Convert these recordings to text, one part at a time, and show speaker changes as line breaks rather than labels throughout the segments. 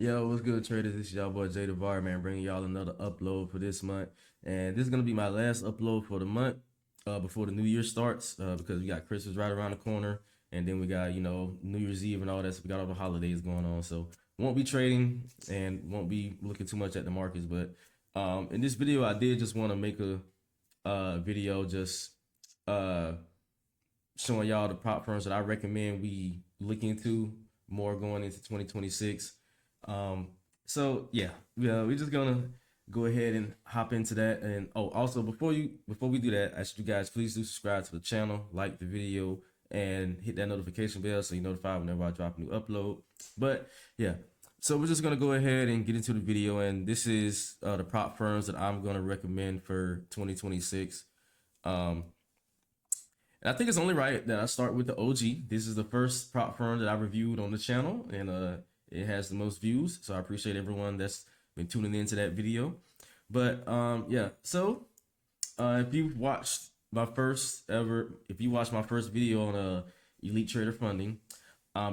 Yo, what's good, traders? This is y'all boy Tradeify, man, bringing y'all another upload for this month. And this is gonna be my last upload for the month, before the new year starts, because we got Christmas right around the corner, and then we got New Year's Eve and all that. So we got all the holidays going on. So won't be trading and won't be looking too much at the markets. But in this video, I did just want to make a video just uh showing y'all the prop firms that I recommend we look into more going into 2026. Um, so yeah, we're just gonna go ahead and hop into that. And also before we do that, I ask you guys please do subscribe to the channel, like the video, and hit that notification bell so you're notified whenever I drop a new upload. But yeah, so we're just gonna go ahead and get into the video, and this is the prop firms that I'm gonna recommend for 2026. Um, and I think it's only right that I start with the OG. This is the first prop firm that I reviewed on the channel, and it has the most views. So I appreciate everyone that's been tuning into that video. But yeah, so if you watched if you watched my first video on Elite Trader Funding,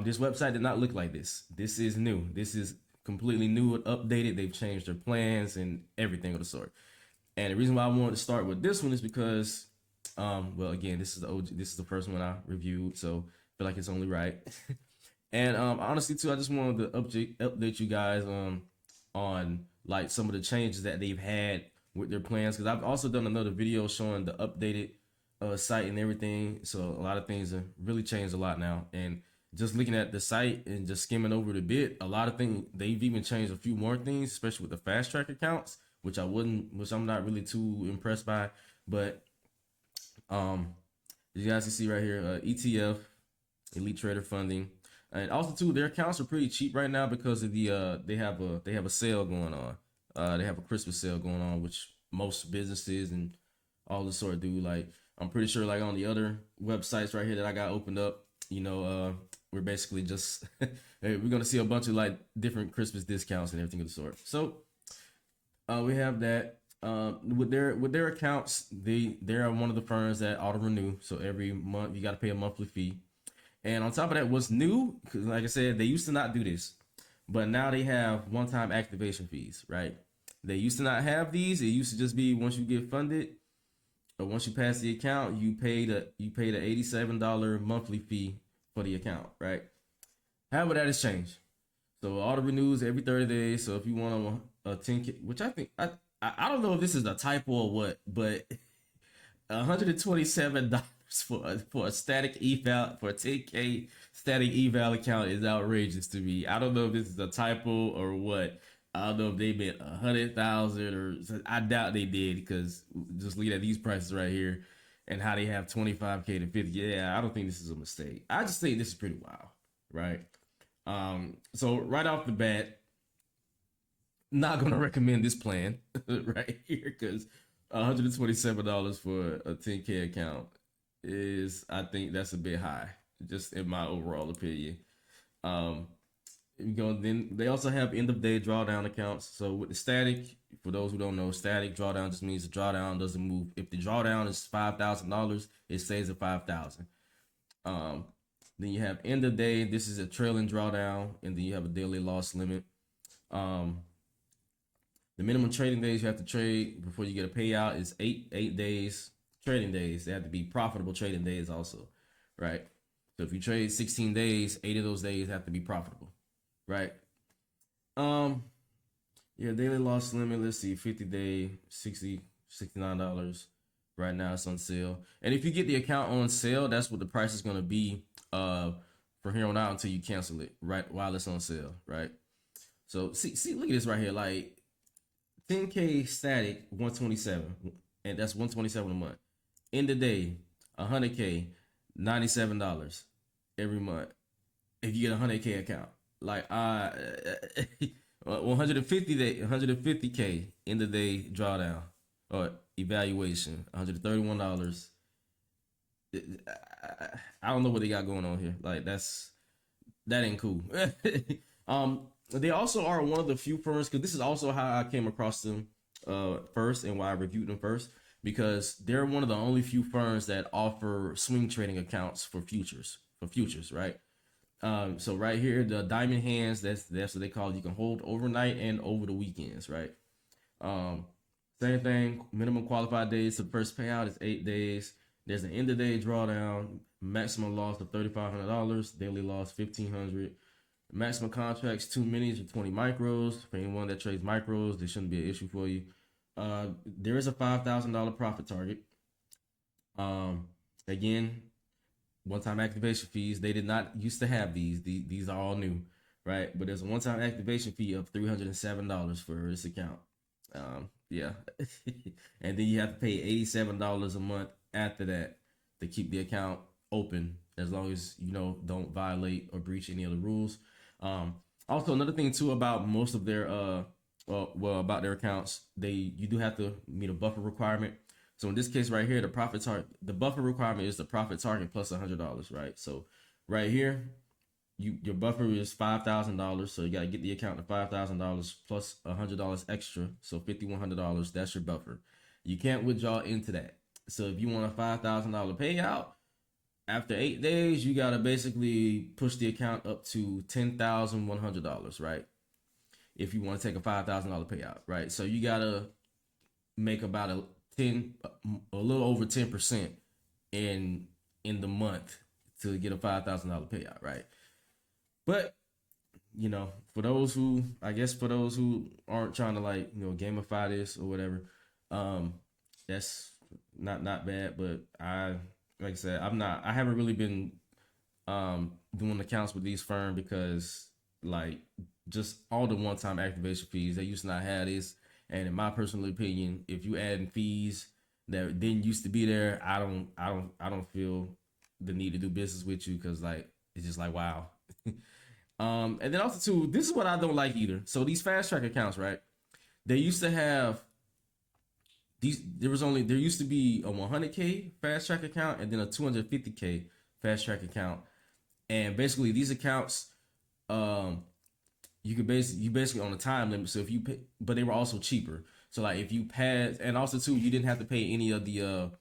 this website did not look like this. This is new. This is completely new and updated. They've changed their plans and everything of the sort. And the reason why I wanted to start with this one is because, well, again, this is the OG, this is the first one I reviewed, so I feel like it's only right. And honestly, too, I just wanted to update you guys on like some of the changes that they've had with their plans, because I've also done another video showing the updated site and everything. So a lot of things have really changed a lot now, and just looking at the site and just skimming over the bit, a lot of things they've even changed a few more things, especially with the fast track accounts, which which I'm not really too impressed by. But as you guys can see right here, ETF, Elite Trader Funding, and also too, their accounts are pretty cheap right now because of the they have a sale going on. They have a Christmas sale going on, which most businesses and all the sort do. Like I'm pretty sure, like on the other websites right here that I got opened up, we're basically just we're gonna see a bunch of like different Christmas discounts and everything of the sort. So we have that. With their accounts, they're one of the firms that auto renew. So every month you got to pay a monthly fee. And on top of that, what's new? Because like I said, they used to not do this, but now they have one-time activation fees. Right? They used to not have these. It used to just be once you get funded or once you pass the account, you pay the $87 monthly fee for the account. Right? However, that has changed. So auto renews every 30 days. So if you want a 10K, which I think I don't know if this is a typo or what, but $127 for a static eval for a 10K static eval account is outrageous to me. I don't know if this is a typo or what. I don't know if they meant 100,000 or I doubt they did, because just looking at these prices right here and how they have 25K to 50. Yeah, I don't think this is a mistake. I just think this is pretty wild, right? So right off the bat, not gonna recommend this plan right here, because $127 for a 10K account is, I think that's a bit high, just in my overall opinion. Um, then they also have end of day drawdown accounts. So with the static, for those who don't know, static drawdown just means the drawdown doesn't move. If the drawdown is $5,000, it stays at 5,000. Um, then you have end of day. This is a trailing drawdown, and then you have a daily loss limit. Um, the minimum trading days you have to trade before you get a payout is eight days trading days. They have to be profitable trading days also, right? So if you trade 16 days, 8 of those days have to be profitable, right? Yeah, daily loss limit, let's see, 50-day, $69. Right now it's on sale. And if you get the account on sale, that's what the price is gonna be from here on out until you cancel it, right? While it's on sale, right? So see, look at this right here. Like 10K static 127, and that's 127 a month. End of day 100K $97 every month if you get a 100K account. Like 150K end of day drawdown or evaluation $131. I don't know what they got going on here. Like that ain't cool. They also are one of the few firms, because this is also how I came across them first and why I reviewed them first, because they're one of the only few firms that offer swing trading accounts for futures, right? So right here, the diamond hands, that's what they call it. You can hold overnight and over the weekends, right? Um, Same thing. Minimum qualified days. The first payout is 8 days. There's an end of day drawdown. Maximum loss of $3,500. Daily loss 1,500. Maximum contracts 2 minis or 20 micros. For anyone that trades micros, this shouldn't be an issue for you. There is a $5,000 profit target. Again, one-time activation fees. They did not used to have these. These are all new, right? But there's a one-time activation fee of $307 for this account. Yeah, and then you have to pay $87 a month after that to keep the account open, as long as you know don't violate or breach any of the rules. Um, Also, another thing too about most of their about their accounts, you do have to meet a buffer requirement. So in this case right here, the buffer requirement is the profit target plus $100, right? So right here, your buffer is $5,000, so you got to get the account to $5,000 plus $100 extra, so $5,100. That's your buffer. You can't withdraw into that. So if you want a $5,000 payout after 8 days, you got to basically push the account up to $10,100, right? If you want to take a $5,000 payout, right? So you got to make about a little over 10% in the month to get a $5,000 payout, right? But for those who, aren't trying to gamify this or whatever, that's not bad. But like I said, I haven't really been doing accounts with these firms because just all the one-time activation fees, they used to not have this. And in my personal opinion, if you add in fees that didn't used to be there, I don't feel the need to do business with you, because it's just wow. And then also too, this is what I don't like either. So these fast track accounts, right? They used to have these. There used to be a 100K fast track account and then a 250K fast track account, and basically these accounts, you basically on a time limit. So if you pay, but they were also cheaper. So if you pass, and also too, you didn't have to pay any of the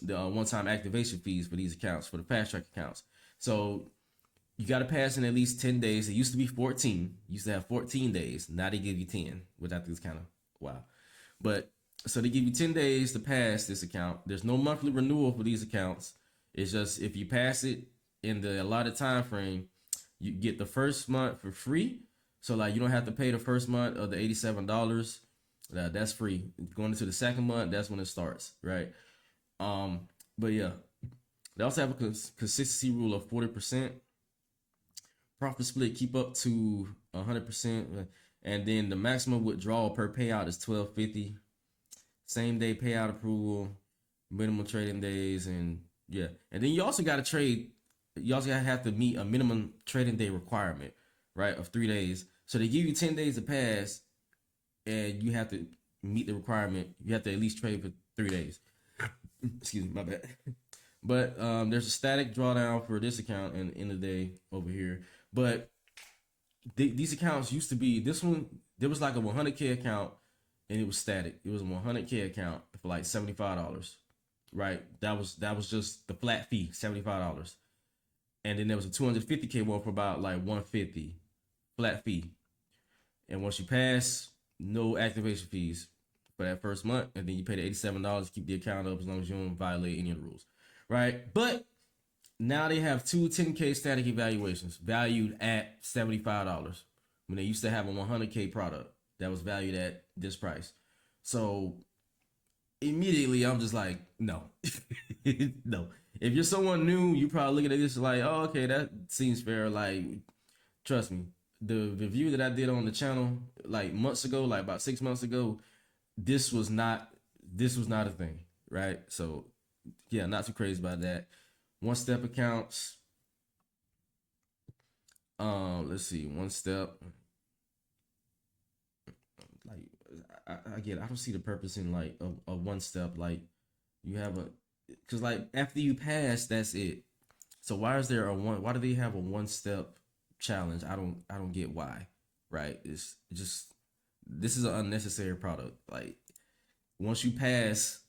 one-time activation fees for these accounts, for the fast track accounts. So you got to pass in at least 10 days. It used to be 14. You used to have 14 days. Now they give you 10, which I think is kind of wow. But so they give you 10 days to pass this account. There's no monthly renewal for these accounts. It's just if you pass it in the allotted time frame, you get the first month for free. So you don't have to pay the first month of the $87. That's free. Going into the second month, that's when it starts, right? But yeah, they also have a consistency rule of 40%. Profit split keep up to 100%, and then the maximum withdrawal per payout is $1,250. Same day payout approval, minimum trading days, and yeah, and then you also got to trade. You also have to meet a minimum trading day requirement, right, of 3 days. So they give you 10 days to pass, and you have to meet the requirement. You have to at least trade for 3 days. Excuse me, my bad. But there's a static drawdown for this account and in the day over here. But these accounts used to be, this one, there was like a 100K account and it was static. It was a 100K account for like $75, right? That was just the flat fee, $75. And then there was a 250K one for about like 150, flat fee. And once you pass, no activation fees for that first month, and then you pay the $87 to keep the account up as long as you don't violate any of the rules, right? But now they have two 10K static evaluations valued at $75 when they used to have a 100K product that was valued at this price. So immediately I'm just like, no. No. If you're someone new, you probably looking at this like, oh, okay, that seems fair. Trust me, the review that I did on the channel months ago, about 6 months ago, this was not a thing, right? So yeah, not too crazy about that. One step accounts. Let's see, one step. I get it. I don't see the purpose in a one step. You have because after you pass, that's it. So why is there why do they have a one step challenge? I don't get why, right? It's just, this is an unnecessary product. Once you pass,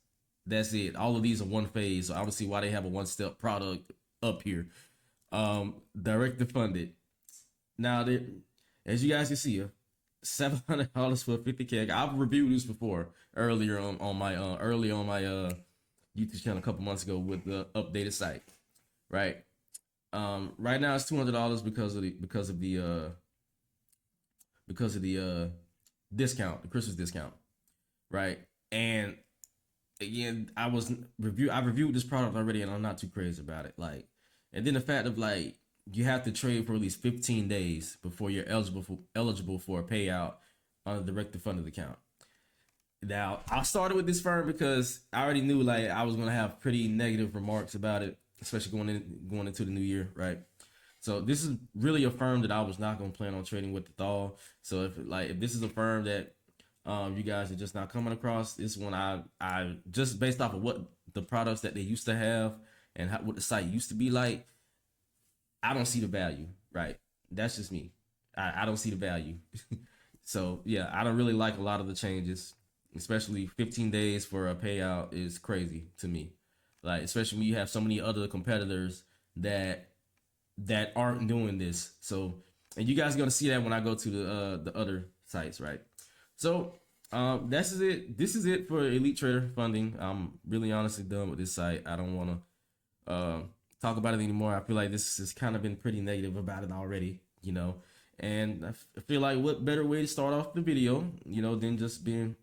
that's it. All of these are one phase. So I don't see why they have a one step product up here. Direct to funded. Now, as you guys can see, $700 for 50K. I've reviewed this before earlier on my YouTube channel a couple months ago with the updated site, right? Right now it's $200 because of the discount, the Christmas discount, right? And again, I reviewed this product already, and I'm not too crazy about it. Like, and then the fact of like you have to trade for at least 15 days before you're eligible for a payout on a direct funded account. Now, I started with this firm because I already knew like I was gonna have pretty negative remarks about it, especially going into the new year, right? So this is really a firm that I was not gonna plan on trading with at all. So if this is a firm that you guys are just not coming across, this one I just based off of what the products that they used to have and what the site used to be like, I don't see the value, right? That's just me. I don't see the value. So yeah, I don't really like a lot of the changes, especially 15 days for a payout is crazy to me. Like, especially when you have so many other competitors that aren't doing this. So, and you guys are gonna see that when I go to the other sites, right? So this is it. This is it for Elite Trader funding. I'm really honestly done with this site. I don't want to talk about it anymore. I feel like this has kind of been pretty negative about it already, you know. And I feel like what better way to start off the video, you know, than just being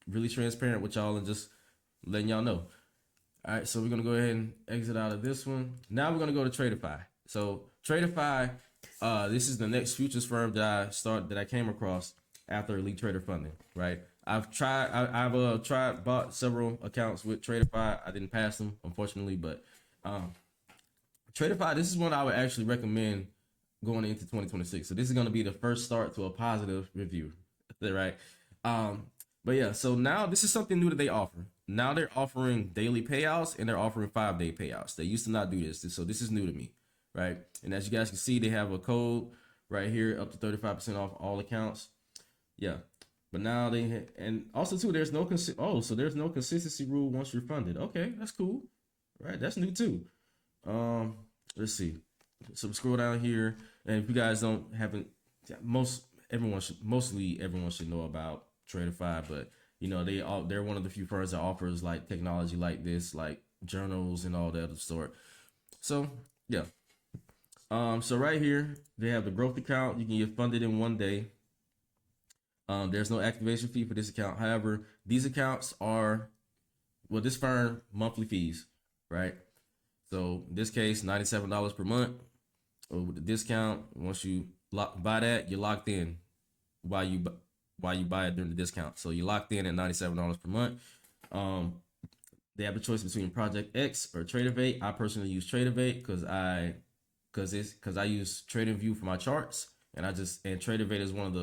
really transparent with y'all and just letting y'all know. All right, so we're gonna go ahead and exit out of this one. Now we're gonna go to Tradeify. So Tradeify, this is the next futures firm that I came across after Elite Trader funding. Right, I've bought several accounts with Tradeify. I didn't pass them unfortunately, but Tradeify, this is one I would actually recommend going into 2026. So this is gonna be the first start to a positive review, right? But yeah, so now this is something new that they offer. Now they're offering daily payouts and they're offering 5-day payouts. They used to not do this, so this is new to me, right? And as you guys can see, they have a code right here up to 35% off all accounts. Yeah, but now and also too, there's no so there's no consistency rule once you're funded. Okay, that's cool, right? That's new too. Let's see. So scroll down here, and if you guys haven't, mostly everyone should know about Tradeify, but you know they're one of the few firms that offers like technology like this, like journals and all that other sort. So yeah, so right here they have the growth account. You can get funded in 1 day. There's no activation fee for this account. However, these accounts are, well, this firm monthly fees, right? So in this case, $97 per month. With the discount, once you buy that, you're locked in while you buy it during the discount. So you're locked in at $97 per month. They have a choice between Project X or Tradeify. I personally use Tradeify because I use TradingView for my charts, and Tradeify is one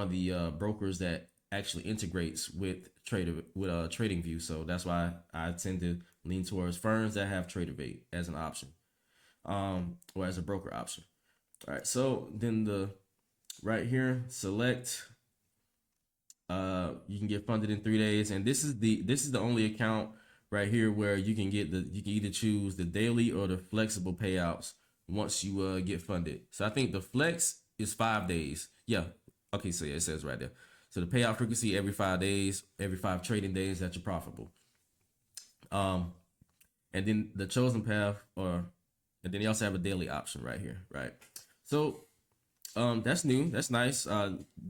of the brokers that actually integrates with TradingView. So that's why I tend to lean towards firms that have Tradeify as an option, or as a broker option. All right, so then right here, select. You can get funded in 3 days, and this is the only account right here where you can either choose the daily or the flexible payouts once you get funded. So I think the flex is 5 days. Yeah. Okay, so yeah, it says right there. So the payout frequency every 5 days, every 5 trading days that you're profitable. And then the chosen path, and then you also have a daily option right here, right? So that's new. That's nice.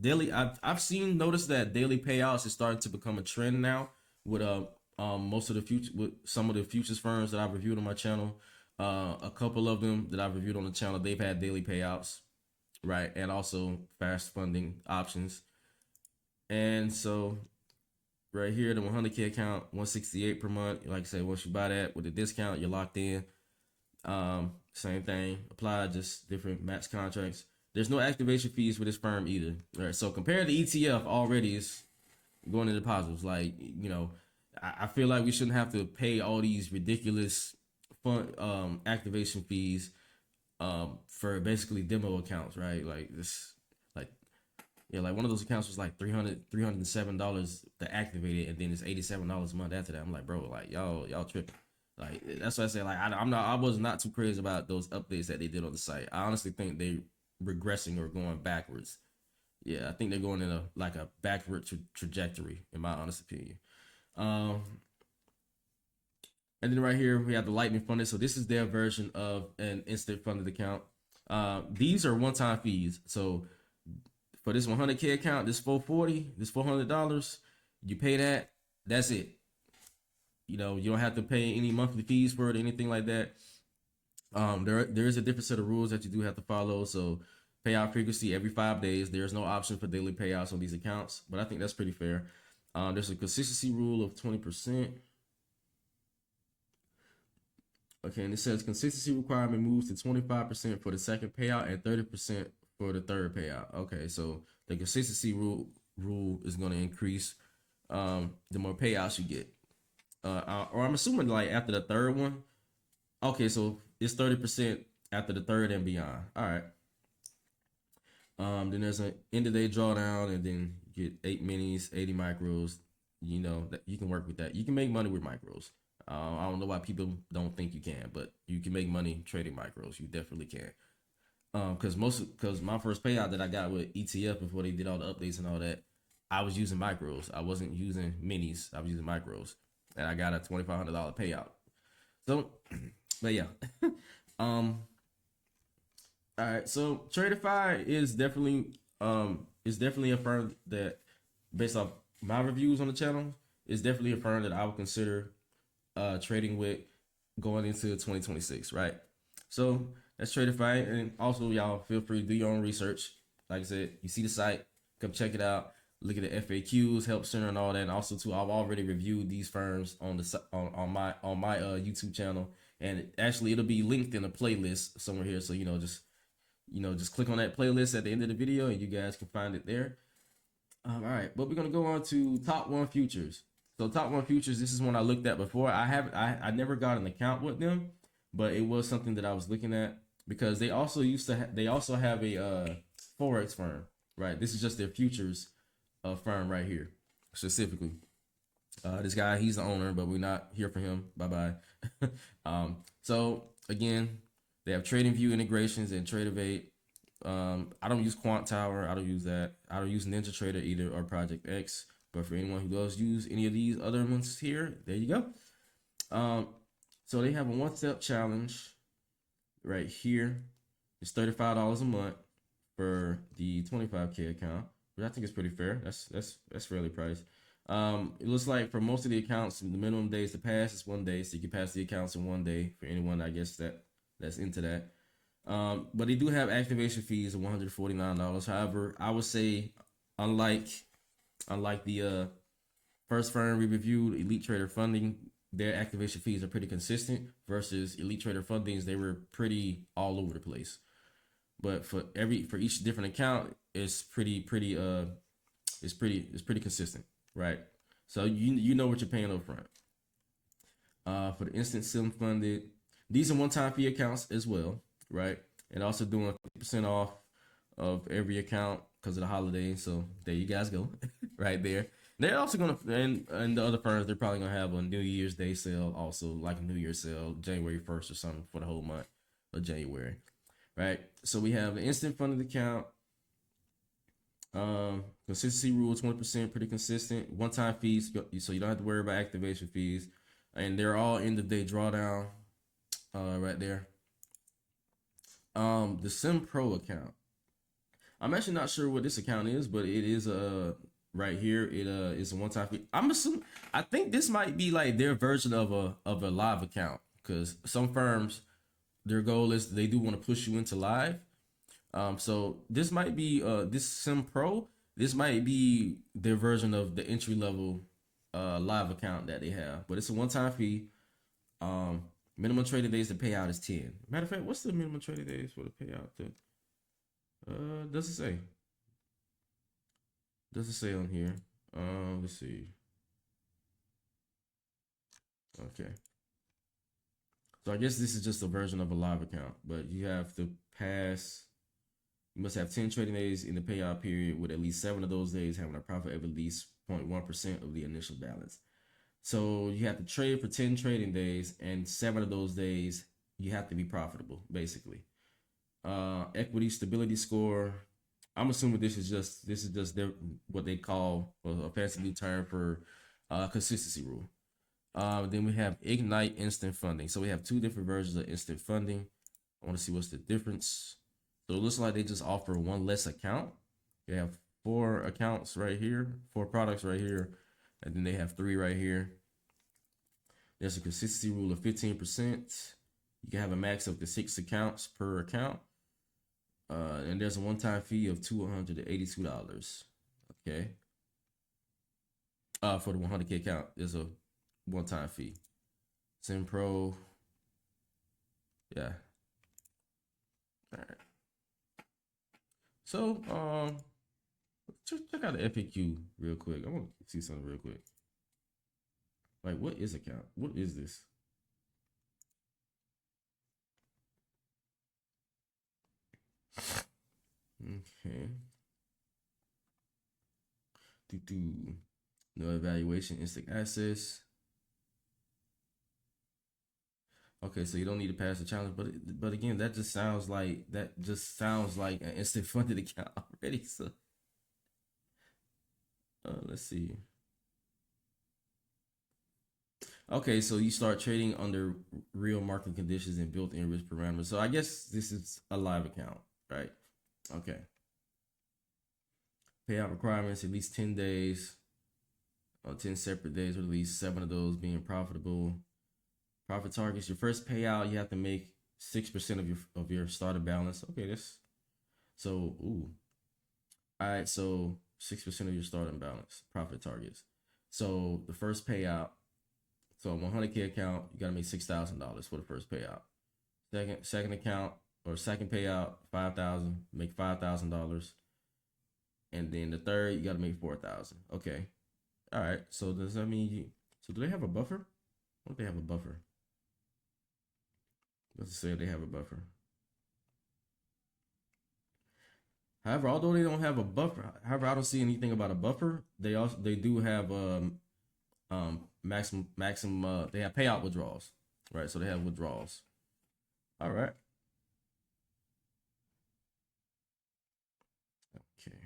Daily. I've noticed that daily payouts is starting to become a trend now with with some of the futures firms that I've reviewed on my channel. A couple of them that I've reviewed on the channel, they've had daily payouts, right, and also fast funding options. And so right here, the 100K account, 168 per month. Like I said, once you buy that with the discount, you're locked in. Same thing apply, just different max contracts. There's no activation fees for this firm either. All right, so compared to ETF, already is going into positives. Like, you know, I feel like we shouldn't have to pay all these ridiculous fund activation fees for basically demo accounts, right? Like this, like, yeah, like one of those accounts was like $307 to activate it, and then it's $87 a month after that. I'm like, bro, like y'all tripping. Like, that's what I say. Like, I was not too crazy about those updates that they did on the site. I honestly think they regressing or going backwards. Yeah, I think they're going in a backward trajectory, in my honest opinion. Um, and then right here we have the Lightning funded. So this is their version of an instant funded account. These are one-time fees. So for this 100K account, this 440, this $400, you pay that. That's it. You know, you don't have to pay any monthly fees for it or anything like that. There is a different set of rules that you do have to follow. So payout frequency every 5 days. There's no option for daily payouts on these accounts, but I think that's pretty fair. There's a consistency rule of 20%. Okay, and it says consistency requirement moves to 25% for the second payout and 30% for the third payout. Okay, so the consistency rule is going to increase the more payouts you get. Or I'm assuming like after the third one. Okay, so it's 30% after the third and beyond. All right. Then there's an end of day drawdown, and then you get 8 minis, 80 micros. You know that you can work with that. You can make money with micros. I don't know why people don't think you can, but you can make money trading micros. You definitely can. Because my first payout that I got with ETF before they did all the updates and all that, I was using micros. I wasn't using minis. I was using micros, and I got a $2,500 payout. So, but yeah. All right. So Tradeify is definitely a firm that, based off my reviews on the channel, is definitely a firm that I would consider trading with going into 2026, right? So that's Tradeify, and also y'all feel free to do your own research. Like I said, you see the site, come check it out. Look at the FAQs, help center, and all that. And also too, I've already reviewed these firms on my YouTube channel, and actually it'll be linked in a playlist somewhere here. So just click on that playlist at the end of the video, and you guys can find it there. All right, but we're gonna go on to TopOne Futures. So TopOne Futures, this is one I looked at before. I never got an account with them, but it was something that I was looking at because they also have a forex firm, right? This is just their futures firm right here specifically. This guy, he's the owner, but we're not here for him. Bye bye. So again, they have TradingView integrations and Tradeivy. I don't use Quant Tower. I don't use that. I don't use NinjaTrader either or Project X. But for anyone who does use any of these other ones here, there you go. So they have a one-step challenge right here. It's $35 a month for the 25K account, which I think is pretty fair. That's fairly priced. It looks like for most of the accounts, the minimum days to pass is 1 day, so you can pass the accounts in 1 day for anyone, I guess, that's into that. But they do have activation fees of $149. However, I would say unlike the first firm we reviewed, Elite Trader Funding, their activation fees are pretty consistent versus Elite Trader Fundings, they were pretty all over the place. But for each different account, it's pretty consistent, right? So you know what you're paying up front. For the instant sim funded, these are one-time fee accounts as well, right? And also doing 50% off of every account because of the holiday. So there you guys go, right there. They're also gonna, and the other firms, they're probably gonna have a New Year's Day sale, also like a New Year's sale, January 1st or something for the whole month of January, right? So we have the instant funded account. Consistency rule 20%, pretty consistent. One-time fees, so you don't have to worry about activation fees, and they're all end of day drawdown, right there. The Sim Pro account. I'm actually not sure what this account is, but it is right here. It is a one-time fee. I think this might be like their version of a live account, because some firms, their goal is they do want to push you into live. So this might be this Sim Pro. This might be their version of the entry level live account that they have, but it's a one-time fee. Minimum trading days to payout is 10. Matter of fact, what's the minimum trading days for the payout? Does it say? Does it say on here? Let's see. Okay. So I guess this is just a version of a live account, but you have to pass. You must have 10 trading days in the payout period, with at least 7 of those days having a profit of at least 0.1% of the initial balance. So you have to trade for 10 trading days, and 7 of those days you have to be profitable, basically. Equity stability score. I'm assuming this is just their, what they call a fancy new term for consistency rule. Then we have Ignite instant funding. So we have two different versions of instant funding. I want to see what's the difference. So it looks like they just offer one less account. They have 4 accounts right here, 4 products right here, and then they have 3 right here. There's a consistency rule of 15%. You can have a max of 6 accounts per account. And there's a one-time fee of $282. Okay. For the 100K account, there's a one-time fee. SimPro. Yeah. All right. So, check out the FAQ real quick. I want to see something real quick. Like, what is account? What is this? Okay. No evaluation, instant access. Okay, so you don't need to pass the challenge, but again, that just sounds like an instant funded account already. So, let's see. Okay, so you start trading under real market conditions and built-in risk parameters. So I guess this is a live account, right? Okay. Payout requirements, at least 10 days, 10 separate days, or at least 7 of those being profitable. Profit targets, your first payout, you have to make 6% of your starter balance. Okay, that's so all right, so 6% of your starting balance, profit targets. So the first payout, so 100K account, you gotta make $6,000 for the first payout. Second account or second payout, 5,000, make $5,000. And then the third, you gotta make 4,000. Okay. All right. So does that mean so do they have a buffer? What if they have a buffer? Let's say they have a buffer. However, although they don't have a buffer, I don't see anything about a buffer. They do have maximum they have payout withdrawals, right? So they have withdrawals. All right. Okay.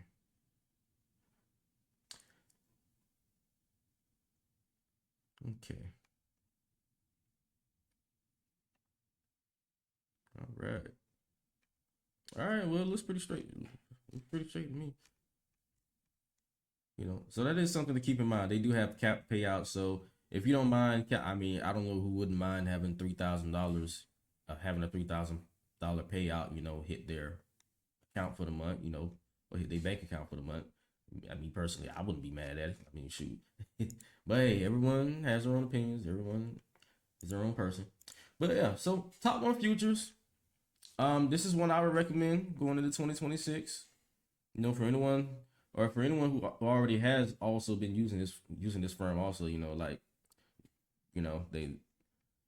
Okay. All right. All right. Well, it looks pretty straight. Looks pretty straight to me. So that is something to keep in mind. They do have cap payouts. So if you don't mind, I mean, I don't know who wouldn't mind having $3,000, having a $3,000 payout. Hit their account for the month. Or hit their bank account for the month. I mean, personally, I wouldn't be mad at it. I mean, shoot. But hey, everyone has their own opinions. Everyone is their own person. But yeah, so TopOne Futures. This is one I would recommend going into 2026. For anyone who already has also been using this firm also,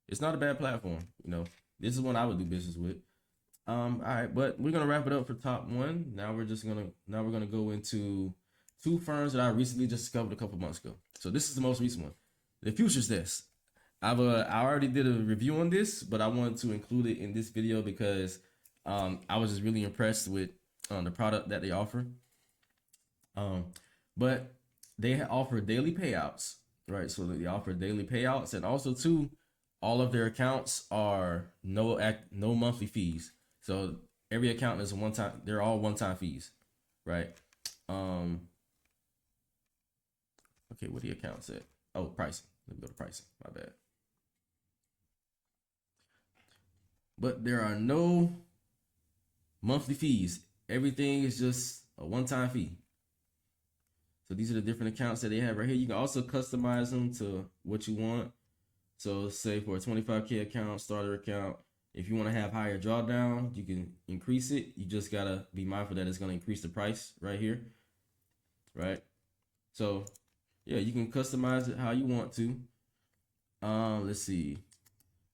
it's not a bad platform. This is one I would do business with. All right, but we're gonna wrap it up for TopOne. Now we're gonna go into 2 firms that I recently just discovered a couple months ago. So this is the most recent one, the Futures Desk. I already did a review on this, but I wanted to include it in this video because I was just really impressed with the product that they offer. But they offer daily payouts, right? So they offer daily payouts, and also too, all of their accounts are no monthly fees. So every account is they're all one-time fees, right? Okay, what are the accounts at? Oh, pricing. Let me go to pricing. My bad. But there are no monthly fees. Everything is just a one-time fee. So these are the different accounts that they have right here. You can also customize them to what you want. So say for a 25K account, starter account, if you want to have higher drawdown, you can increase it. You just gotta be mindful that it's gonna increase the price right here, right? So yeah, you can customize it how you want to. Let's see.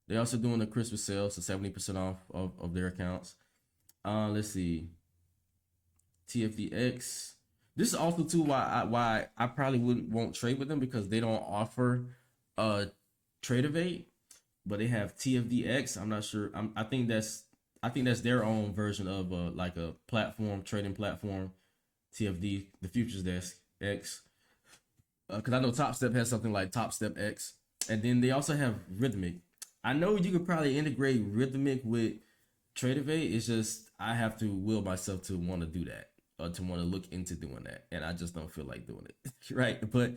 They're also doing a Christmas sale, so 70% off of their accounts. Let's see. TFDX. This is also too why I probably won't trade with them, because they don't offer Tradeify, but they have TFDX. I'm not sure. I think that's I think that's their own version of like a platform, trading platform, TFD, the Futures Desk X. Because I know Top Step has something like Top Step X, and then they also have Rhythmic. I know you could probably integrate Rhythmic with Tradeify. It's just I have to will myself to want to do that or to want to look into doing that, and I just don't feel like doing it. Right, but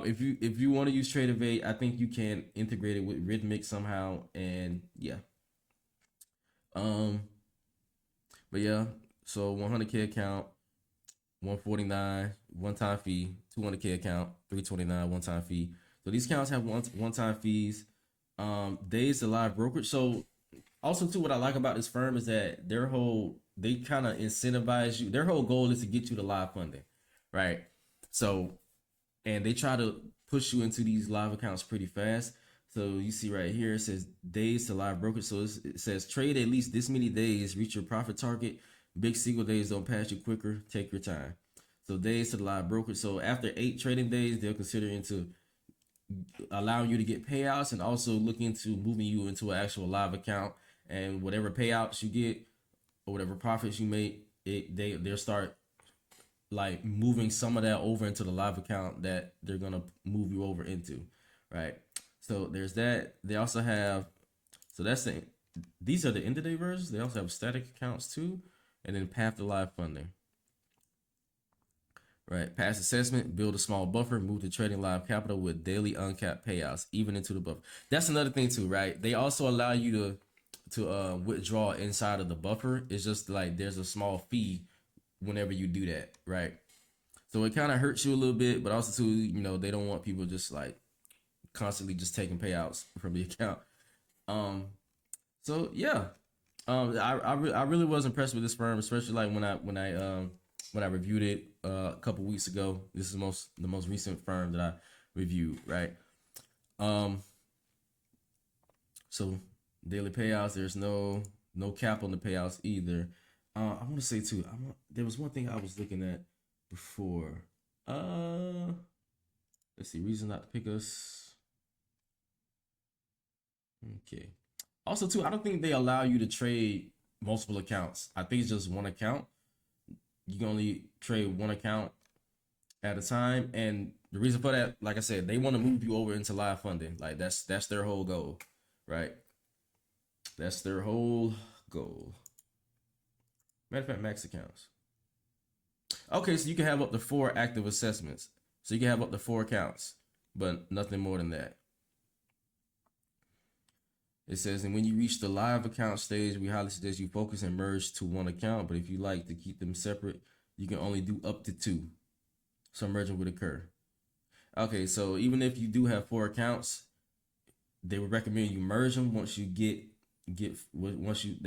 if you want to use Tradeify, I think you can integrate it with Rhythmic somehow, and yeah. Um, but yeah, so 100K account, 149 one time fee, 200K account, 329 one time fee. So these accounts have one time fees. Days to live brokerage. So also too, what I like about this firm is that they kind of incentivize you. Their whole goal is to get you to live funding, right? So and they try to push you into these live accounts pretty fast. So you see right here, it says days to live brokerage. So it says trade at least this many days, reach your profit target. Big single days don't pass you quicker. Take your time. So days to the live brokerage. So after 8 trading days, they'll consider into allowing you to get payouts and also look into moving you into an actual live account. And whatever payouts you get or whatever profits you make, they'll start like moving some of that over into the live account that they're gonna move you over into, right? So there's that. They also have, so that's the, these are the end of day versions. They also have static accounts too, and then path to live funding, right? Pass assessment, build a small buffer, move to trading live capital with daily uncapped payouts, even into the buffer. That's another thing too, right? They also allow you to withdraw inside of the buffer. It's just like there's a small fee whenever you do that, right? So it kind of hurts you a little bit, but also too, they don't want people just like constantly just taking payouts from the account. So yeah, I really was impressed with this firm, especially like when I reviewed it a couple weeks ago. This is the most recent firm that I reviewed, right? So daily payouts, there's no cap on the payouts either. I want to say too, there was one thing I was looking at before. Let's see, reason not to pick us. Okay. Also too, I don't think they allow you to trade multiple accounts. I think it's just one account. You can only trade one account at a time, and the reason for that, like I said, they want to move you over into live funding. Like that's their whole goal, right? That's their whole goal. Matter of fact, max accounts. Okay, so you can have up to 4 active assessments. So you can have up to 4 accounts, but nothing more than that. It says, and when you reach the live account stage, we highly suggest you focus and merge to one account. But if you like to keep them separate, you can only do up to 2. So merging would occur. Okay, so even if you do have 4 accounts, they would recommend you merge them once they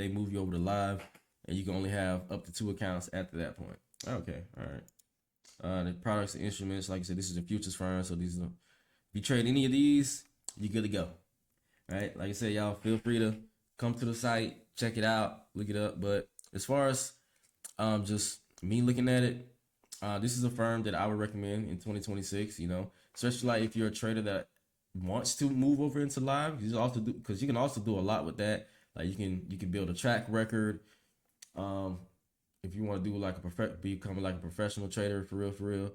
move you over to live, and you can only have up to 2 accounts after that point. Okay, all right. The products and instruments, like I said, this is a futures firm, so if you trade any of these, you're good to go. Right? Like I said, y'all feel free to come to the site, check it out, look it up. But as far as just me looking at it, this is a firm that I would recommend in 2026, especially like if you're a trader that wants to move over into live, because you can also do a lot with that. Like you can build a track record. If you want to do like become like a professional trader for real,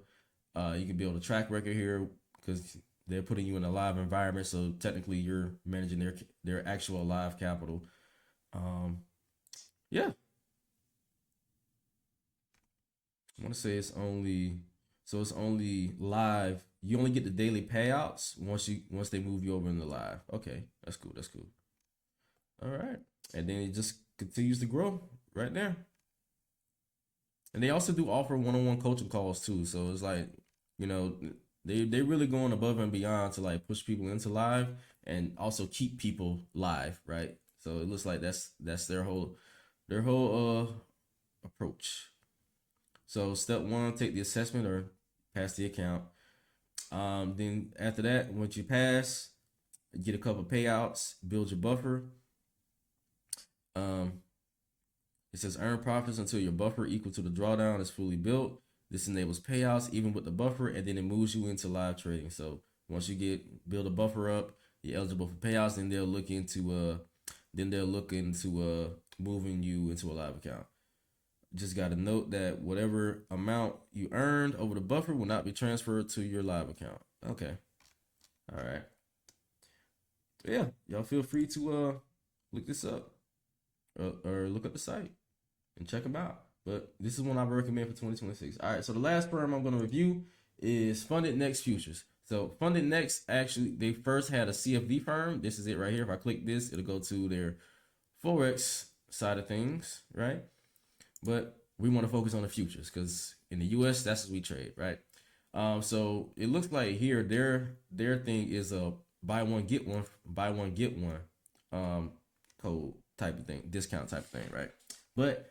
you can build a track record here because they're putting you in a live environment, so technically you're managing their actual live capital. Yeah, I want to say it's only live. You only get the daily payouts once they move you over into live. Okay, that's cool. That's cool. All right, and then it just continues to grow right there. And they also do offer one-on-one coaching calls too. So it's like, they really going above and beyond to like push people into live and also keep people live, right? So it looks like that's their whole approach. So step 1, take the assessment or pass the account. Then after that, once you pass, get a couple payouts, build your buffer. It says earn profits until your buffer equal to the drawdown is fully built. This enables payouts even with the buffer, and then it moves you into live trading. So once you build a buffer up, you're eligible for payouts. Then they'll look into moving you into a live account. Just got to note that whatever amount you earned over the buffer will not be transferred to your live account. Okay. All right. Yeah, y'all feel free to look this up or look up the site and check them out. But this is one I would recommend for 2026. All right, so the last firm I'm going to review is FundedNext Futures. So FundedNext, actually, they first had a CFD firm. This is it right here. If I click this, it'll go to their Forex side of things, right? But we want to focus on the futures because in the US, that's what we trade, right? So it looks like here their thing is a buy one get one code type of thing, discount type of thing, right? But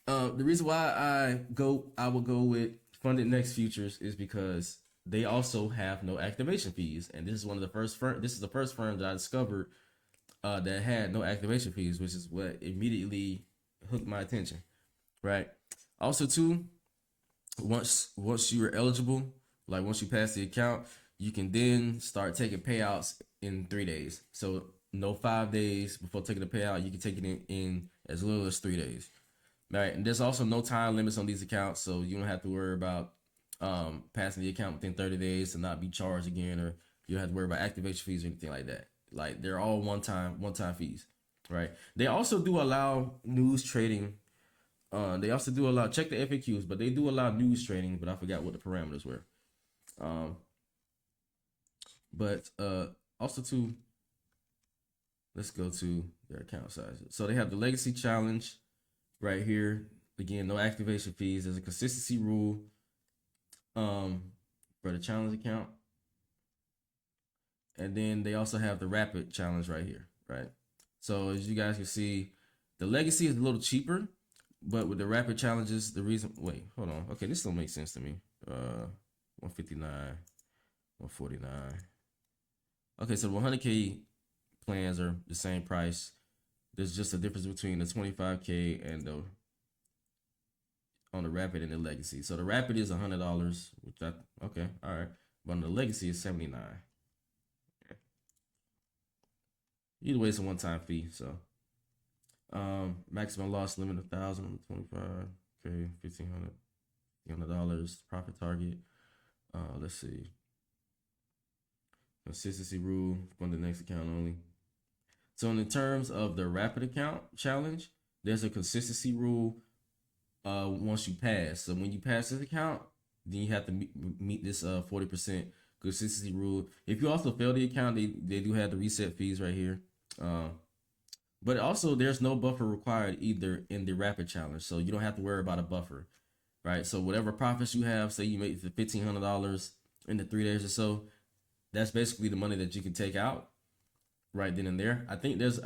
the reason why I will go with FundedNext Futures is because they also have no activation fees, and this is one of the first this is the first firm that I discovered that had no activation fees, which is what immediately hooked my attention, right? Also, too, once you're eligible, like once you pass the account, you can then start taking payouts in 3 days. So no 5 days before taking the payout. You can take it in as little as 3 days. All right, and there's also no time limits on these accounts, so you don't have to worry about passing the account within 30 days to not be charged again, or you don't have to worry about activation fees or anything like that. Like they're all one-time fees, right? They also do allow news trading. They also do allow, check the FAQs, but they do allow news trading, but I forgot what the parameters were. But also too, let's go to their account sizes. So they have the legacy challenge right here. Again, no activation fees. There's a consistency rule for the challenge account. And then they also have the rapid challenge right here, right? So as you guys can see, the legacy is a little cheaper, but with the rapid challenges, the reason, wait, hold on. Okay, this don't make sense to me. 159, 149. Okay, so the 100K plans are the same price. There's just a difference between the 25K and the on the rapid and the legacy. So the rapid is $100, which okay, all right. But on the legacy is $79. Either way, it's a one-time fee. So maximum loss limit $1,000 on the 25K, $1,500 profit target. Let's see. Consistency rule for the next account only. So in terms of the rapid account challenge, there's a consistency rule once you pass. So when you pass this account, then you have to meet this 40% consistency rule. If you also fail the account, they do have the reset fees right here. But also there's no buffer required either in the rapid challenge. So you don't have to worry about a buffer, right? So whatever profits you have, say you make $1,500 in the 3 days or so, that's basically the money that you can take out right then and there. I think there's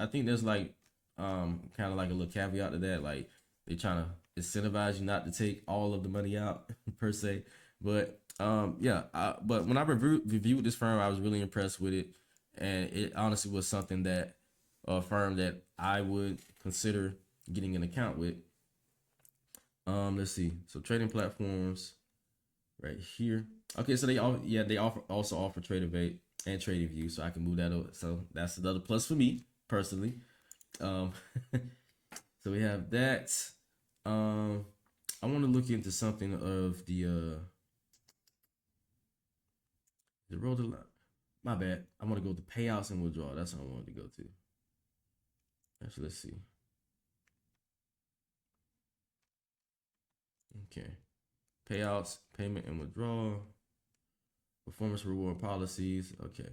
like kind of like a little caveat to that, like they trying to incentivize you not to take all of the money out per se. But yeah, but when I reviewed this firm, I was really impressed with it, and it honestly was something that a firm that I would consider getting an account with. Let's see. So trading platforms right here. Okay, so they also offer Tradeify and TradingView, so I can move that over. So that's another plus for me personally. So we have that. I want to look into something of the road to line. My bad. I want to go to payouts and withdrawal. That's what I wanted to go to. Actually, let's see. Okay. Payouts, payment and withdrawal, performance reward policies. Okay.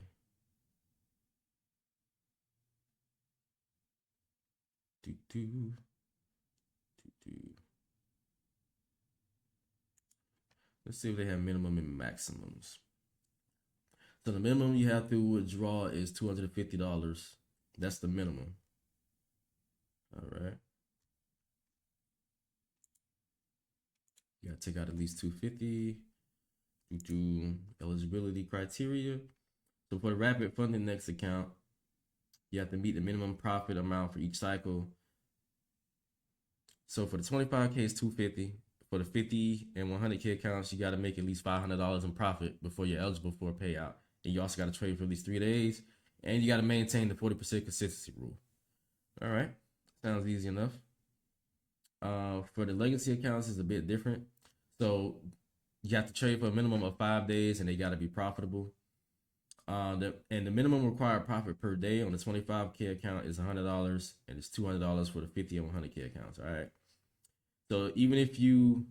Let's see if they have minimum and maximums. So the minimum you have to withdraw is $250. That's the minimum. All right. You gotta take out at least $250 due to eligibility criteria. So for the rapid FundedNext account, you have to meet the minimum profit amount for each cycle. So for the 25K is $250. For the 50 and 100K accounts, you got to make at least $500 in profit before you're eligible for a payout. And you also got to trade for at least 3 days, and you got to maintain the 40% consistency rule. All right. Sounds easy enough. For the legacy accounts, it's a bit different. So you have to trade for a minimum of 5 days, and they got to be profitable. And the minimum required profit per day on the 25K account is $100, and it's $200 for the 50 and 100K accounts. All right. So even if you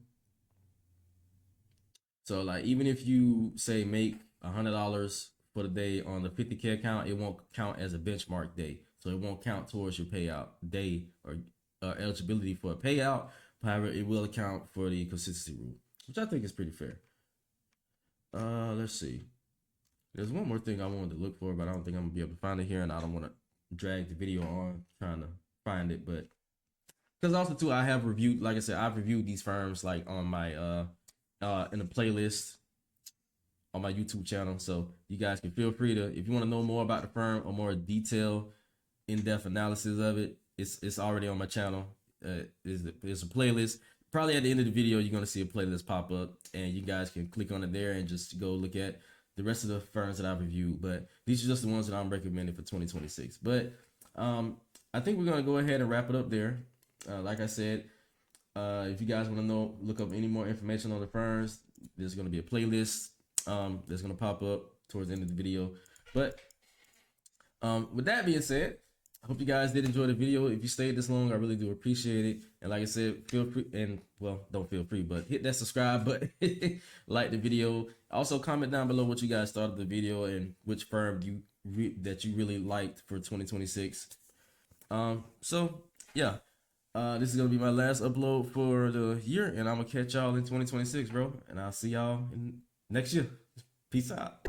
say make $100 for the day on the 50K account, it won't count as a benchmark day. So it won't count towards your payout day or eligibility for a payout. However, it will account for the consistency rule, which I think is pretty fair. Let's see. There's one more thing I wanted to look for, but I don't think I'm gonna be able to find it here, and I don't want to drag the video on trying to find it. But because also too, I have reviewed, like I said, I've reviewed these firms like on my in a playlist on my YouTube channel. So you guys can feel free to, if you want to know more about the firm or more detailed, in-depth analysis of it, it's already on my channel. There's a playlist. Probably at the end of the video, you're gonna see a playlist pop up, and you guys can click on it there and just go look at the rest of the firms that I've reviewed. But these are just the ones that I'm recommending for 2026. But I think we're gonna go ahead and wrap it up there. Like I said, if you guys want to look up any more information on the firms, there's gonna be a playlist that's gonna pop up towards the end of the video. But with that being said, I hope you guys did enjoy the video. If you stayed this long, I really do appreciate it. And like I said, feel free, and well, don't feel free, but hit that subscribe button, like the video. Also comment down below what you guys thought of the video and which firm that you really liked for 2026. So yeah, this is gonna be my last upload for the year, and I'm gonna catch y'all in 2026, bro. And I'll see y'all next year. Peace out.